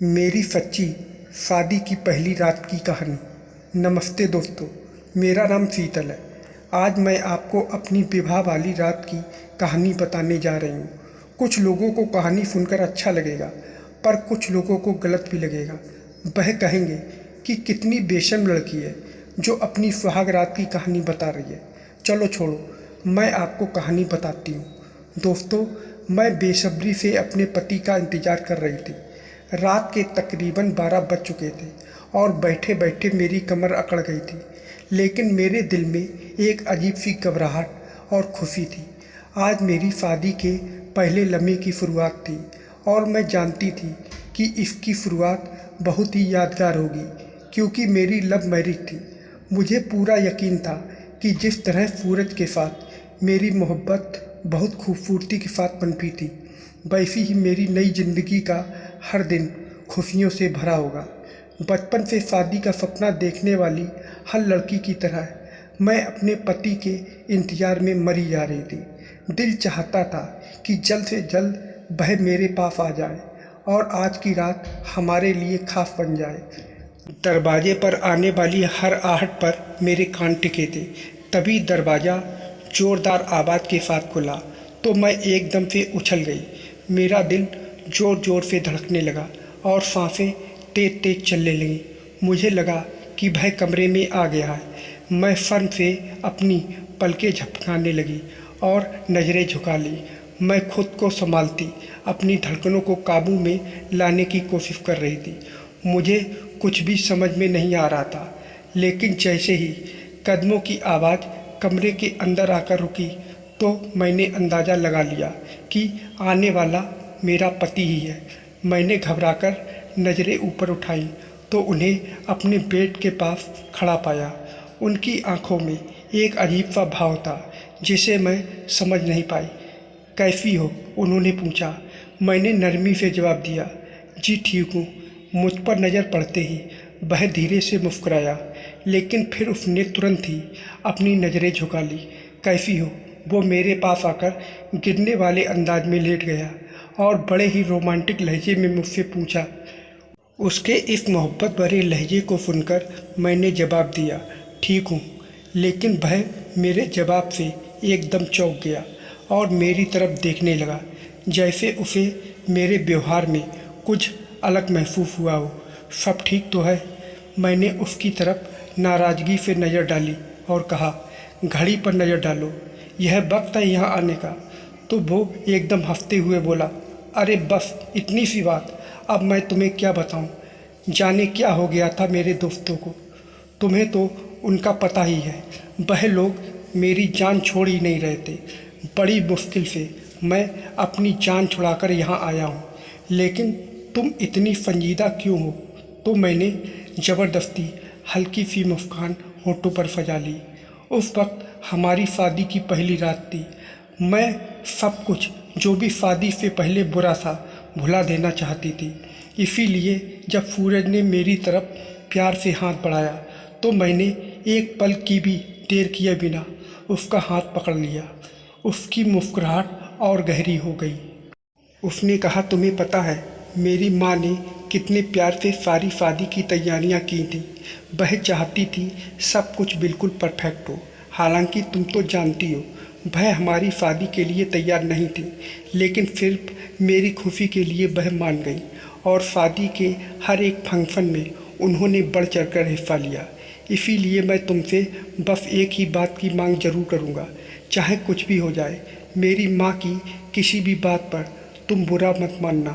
मेरी सच्ची शादी की पहली रात की कहानी। नमस्ते दोस्तों, मेरा नाम शीतल है। आज मैं आपको अपनी विवाह वाली रात की कहानी बताने जा रही हूँ। कुछ लोगों को कहानी सुनकर अच्छा लगेगा, पर कुछ लोगों को गलत भी लगेगा। वह कहेंगे कि कितनी बेशर्म लड़की है जो अपनी सुहाग रात की कहानी बता रही है। चलो छोड़ो, मैं आपको कहानी बताती हूँ। दोस्तों, मैं बेसब्री से अपने पति का इंतज़ार कर रही थी। रात के तकरीबन 12 बज चुके थे और बैठे बैठे मेरी कमर अकड़ गई थी, लेकिन मेरे दिल में एक अजीब सी घबराहट और खुशी थी। आज मेरी शादी के पहले लम्हे की शुरुआत थी और मैं जानती थी कि इसकी शुरुआत बहुत ही यादगार होगी, क्योंकि मेरी लव मैरिज थी। मुझे पूरा यकीन था कि जिस तरह सूरज के साथ मेरी मोहब्बत बहुत खूबसूरती के साथ पनपी थी, वैसी ही मेरी नई ज़िंदगी का हर दिन खुशियों से भरा होगा। बचपन से शादी का सपना देखने वाली हर लड़की की तरह मैं अपने पति के इंतज़ार में मरी जा रही थी। दिल चाहता था कि जल्द से जल्द वह मेरे पास आ जाए और आज की रात हमारे लिए खास बन जाए। दरवाजे पर आने वाली हर आहट पर मेरे कान टिके थे। तभी दरवाज़ा ज़ोरदार आवाज़ के साथ खुला तो मैं एकदम से उछल गई। मेरा दिल ज़ोर ज़ोर से धड़कने लगा और सांसें तेज तेज चलने लगीं। मुझे लगा कि वह कमरे में आ गया है। मैं शर्म से अपनी पलकें झपकाने लगी और नज़रें झुका ली। मैं खुद को संभालती अपनी धड़कनों को काबू में लाने की कोशिश कर रही थी। मुझे कुछ भी समझ में नहीं आ रहा था, लेकिन जैसे ही कदमों की आवाज़ कमरे के अंदर आकर रुकी तो मैंने अंदाज़ा लगा लिया कि आने वाला मेरा पति ही है। मैंने घबराकर नज़रें ऊपर उठाई तो उन्हें अपने बेड के पास खड़ा पाया। उनकी आंखों में एक अजीब सा भाव था जिसे मैं समझ नहीं पाई। कैसी हो? उन्होंने पूछा। मैंने नरमी से जवाब दिया, जी ठीक हूँ। मुझ पर नज़र पड़ते ही वह धीरे से मुस्कुराया, लेकिन फिर उसने तुरंत ही अपनी नज़रें झुका ली। कैसी हो? वो मेरे पास आकर गिरने वाले अंदाज में लेट गया और बड़े ही रोमांटिक लहजे में मुझसे पूछा। उसके इस मोहब्बत भरे लहजे को सुनकर मैंने जवाब दिया, ठीक हूँ। लेकिन वह मेरे जवाब से एकदम चौंक गया और मेरी तरफ देखने लगा, जैसे उसे मेरे व्यवहार में कुछ अलग महसूस हुआ हो। सब ठीक तो है? मैंने उसकी तरफ नाराज़गी से नज़र डाली और कहा, घड़ी पर नज़र डालो, यह वक्त है यहाँ आने का। तो वो एकदम हंसते हुए बोला, अरे बस इतनी सी बात, अब मैं तुम्हें क्या बताऊं। जाने क्या हो गया था मेरे दोस्तों को, तुम्हें तो उनका पता ही है। वह लोग मेरी जान छोड़ ही नहीं रहे थे। बड़ी मुश्किल से मैं अपनी जान छुड़ाकर यहाँ आया हूँ, लेकिन तुम इतनी संजीदा क्यों हो? तो मैंने ज़बरदस्ती हल्की सी मुस्कान होठों पर सजा ली। उस वक्त हमारी शादी की पहली रात थी। मैं सब कुछ जो भी शादी से पहले बुरा था भुला देना चाहती थी। इसीलिए जब सूरज ने मेरी तरफ प्यार से हाथ बढ़ाया तो मैंने एक पल की भी देर किए बिना उसका हाथ पकड़ लिया। उसकी मुस्कुराहट और गहरी हो गई। उसने कहा, तुम्हें पता है मेरी माँ ने कितने प्यार से सारी शादी की तैयारियां की थी। वह चाहती थी सब कुछ बिल्कुल परफेक्ट हो। हालांकि तुम तो जानती हो वह हमारी शादी के लिए तैयार नहीं थी, लेकिन सिर्फ मेरी खुशी के लिए वह मान गई और शादी के हर एक फंक्शन में उन्होंने बढ़ चढ़कर हिस्सा लिया। इसीलिए मैं तुमसे बस एक ही बात की मांग जरूर करूँगा, चाहे कुछ भी हो जाए। मेरी माँ की किसी भी बात पर तुम बुरा मत मानना,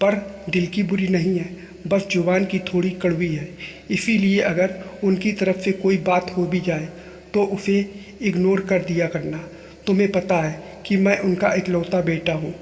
पर दिल की बुरी नहीं है, बस जुबान की थोड़ी कड़वी है। इसीलिए अगर उनकी तरफ से कोई बात हो भी जाए तो उसे इग्नोर कर दिया करना। तुम्हें पता है कि मैं उनका इकलौता बेटा हूँ।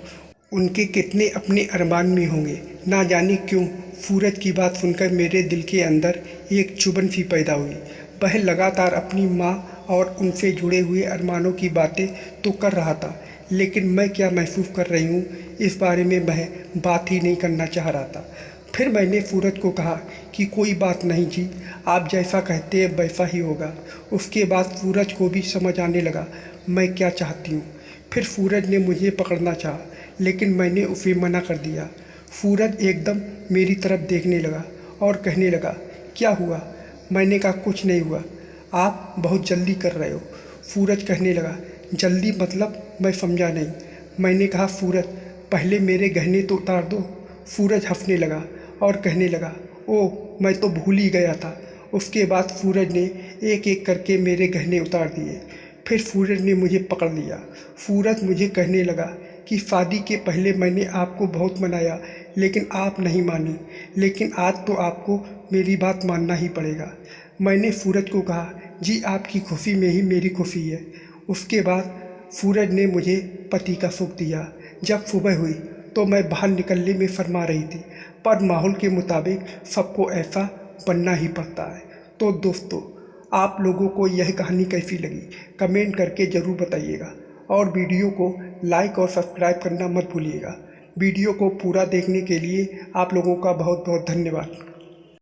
उनके कितने अपने अरमान में होंगे। ना जाने क्यों सूरज की बात सुनकर मेरे दिल के अंदर एक चुभन सी पैदा हुई। वह लगातार अपनी माँ और उनसे जुड़े हुए अरमानों की बातें तो कर रहा था, लेकिन मैं क्या महसूस कर रही हूँ इस बारे में वह बात ही नहीं करना चाह रहा था। फिर मैंने सूरज को कहा कि कोई बात नहीं जी, आप जैसा कहते हैं वैसा ही होगा। उसके बाद सूरज को भी समझ आने लगा मैं क्या चाहती हूँ। फिर सूरज ने मुझे पकड़ना चाहा, लेकिन मैंने उसे मना कर दिया। सूरज एकदम मेरी तरफ देखने लगा और कहने लगा, क्या हुआ? मैंने कहा, कुछ नहीं हुआ, आप बहुत जल्दी कर रहे हो। सूरज कहने लगा, जल्दी मतलब? मैं समझा नहीं। मैंने कहा, सूरज पहले मेरे गहने तो उतार दो। सूरज हंसने लगा और कहने लगा, ओह, मैं तो भूल ही गया था। उसके बाद सूरज ने एक एक करके मेरे गहने उतार दिए। फिर सूरज ने मुझे पकड़ लिया। सूरज मुझे कहने लगा कि शादी के पहले मैंने आपको बहुत मनाया, लेकिन आप नहीं मानी। लेकिन आज तो आपको मेरी बात मानना ही पड़ेगा। मैंने सूरज को कहा, जी आपकी खुशी में ही मेरी खुशी है। उसके बाद सूरज ने मुझे पति का सुख दिया। जब सुबह हुई तो मैं बाहर निकलने में शर्मा रही थी, पर माहौल के मुताबिक सबको ऐसा बनना ही पड़ता है। तो दोस्तों, आप लोगों को यह कहानी कैसी लगी कमेंट करके ज़रूर बताइएगा, और वीडियो को लाइक और सब्सक्राइब करना मत भूलिएगा। वीडियो को पूरा देखने के लिए आप लोगों का बहुत बहुत धन्यवाद।